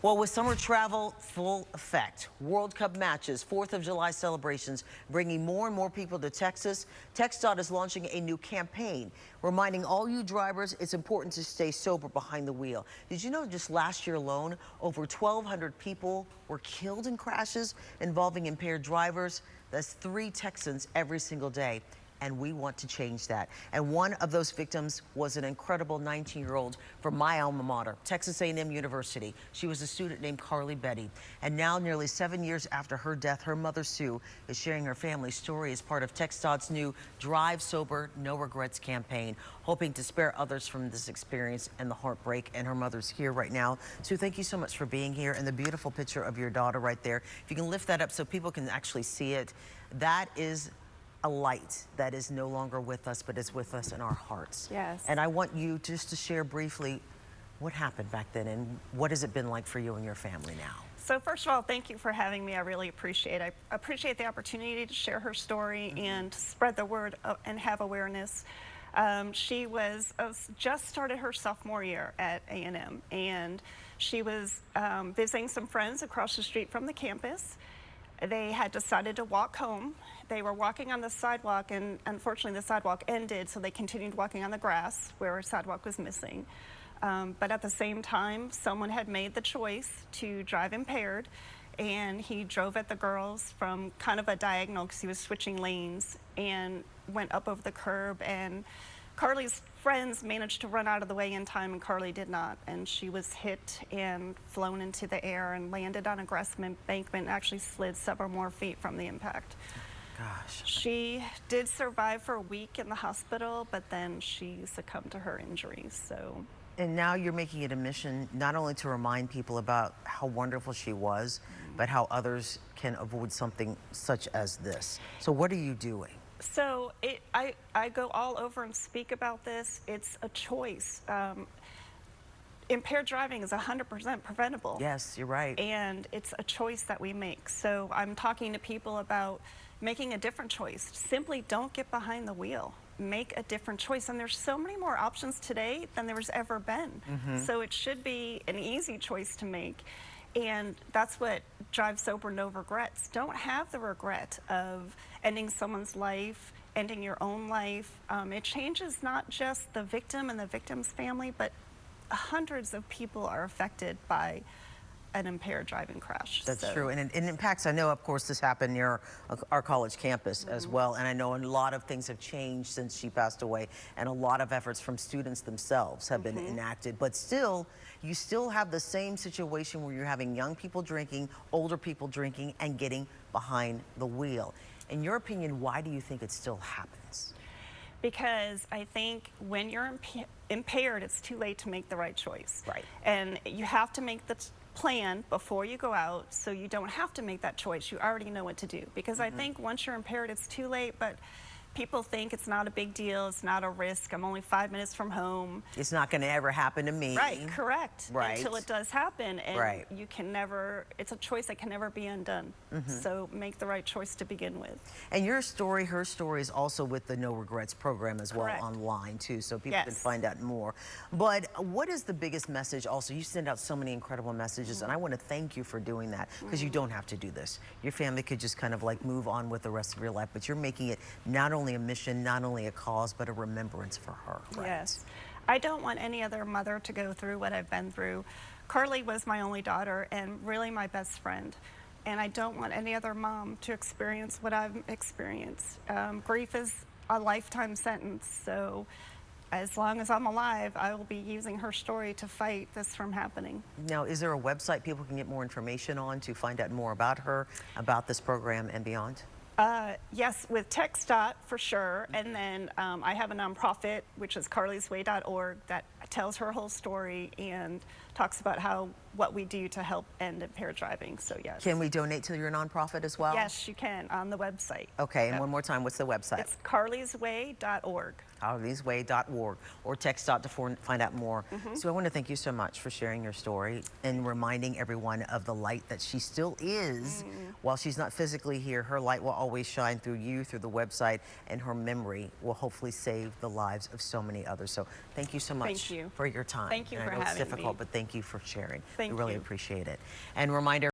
Well, with summer travel full effect, World Cup matches, 4th of July celebrations, bringing more and more people to Texas, TxDOT is launching a new campaign, reminding all you drivers it's important to stay sober behind the wheel. Did you know just last year alone, over 1,200 people were killed in crashes involving impaired drivers? That's 3 Texans every single day. And we want to change that. And one of those victims was an incredible 19-year-old from my alma mater, Texas A&M University. She was a student named Carly Betty. And now, nearly 7 years after her death, her mother, Sue, is sharing her family's story as part of TxDOT's new Drive Sober, No Regrets campaign, hoping to spare others from this experience and the heartbreak. And her mother's here right now. Sue, thank you so much for being here. And the beautiful picture of your daughter right there. If you can lift that up so people can actually see it, that is a light that is no longer with us, but is with us in our hearts. Yes. And I want you just to share briefly what happened back then and what has it been like for you and your family now? So first of all, thank you for having me. I really appreciate it. I appreciate the opportunity to share her story and spread the word and have awareness. She was just started her sophomore year at A&M, and she was visiting some friends across the street from the campus. They had decided to walk home. They were walking on the sidewalk, and unfortunately the sidewalk ended, so they continued walking on the grass where a sidewalk was missing. But at the same time, someone had made the choice to drive impaired, and he drove at the girls from kind of a diagonal because he was switching lanes and went up over the curb, and Carly's friends managed to run out of the way in time, and Carly did not, and she was hit and flown into the air and landed on a grass embankment and actually slid several more feet from the impact. Gosh. She did survive for a week in the hospital, but then she succumbed to her injuries. So. And now you're making it a mission not only to remind people about how wonderful she was, but how others can avoid something such as this. So what are you doing? So I go all over and speak about this. It's a choice. Impaired driving is 100% preventable. Yes, you're right. And it's a choice that we make. So I'm talking to people about making a different choice. Simply don't get behind the wheel. Make a different choice. And there's so many more options today than there's ever been. So it should be an easy choice to make. And that's what Drive Sober, No Regrets. Don't have the regret of ending someone's life, ending your own life. It changes not just the victim and the victim's family, but hundreds of people are affected by an impaired driving crash. That's true, and it impacts, I know, of course, this happened near our college campus as well, and I know a lot of things have changed since she passed away, and a lot of efforts from students themselves have been enacted, but still, you still have the same situation where you're having young people drinking, older people drinking, and getting behind the wheel. In your opinion, why do you think it still happens? Because I think when you're impaired, it's too late to make the right choice. Right. And you have to make the plan before you go out, so you don't have to make that choice. You already know what to do. Because I think once you're impaired, it's too late, but people think it's not a big deal, it's not a risk, I'm only 5 minutes from home. It's not going to ever happen to me. Right, correct. Right. Until it does happen, and right. you can never, it's a choice that can never be undone. So make the right choice to begin with. And your story, her story is also with the No Regrets program as well. Correct. Online too, so people can find out more. But what is the biggest message also? You send out so many incredible messages, and I want to thank you for doing that, because you don't have to do this. Your family could just kind of like move on with the rest of your life, but you're making it not only a mission, not only a cause, but a remembrance for her. Right? Yes. I don't want any other mother to go through what I've been through. Carly was my only daughter and really my best friend. And I don't want any other mom to experience what I've experienced. Grief is a lifetime sentence. So as long as I'm alive, I will be using her story to fight this from happening. Now, is there a website people can get more information on to find out more about her, about this program and beyond? Yes, with TxDOT for sure, and then I have a nonprofit, which is carlysway.org, that tells her whole story and talks about what we do to help end impaired driving. So yes. Can we donate to your nonprofit as well? Yes, you can on the website. Okay, and one more time, what's the website? It's carlysway.org. carlysway.org or TxDOT to find out more. So I want to thank you so much for sharing your story and reminding everyone of the light that she still is. While she's not physically here, her light will always shine through you, through the website, and her memory will hopefully save the lives of so many others. So thank you so much Thank you. for your time. Thank you and for I know having it's difficult, me. but thank thank you for sharing. Thank we really you. appreciate it. And reminder.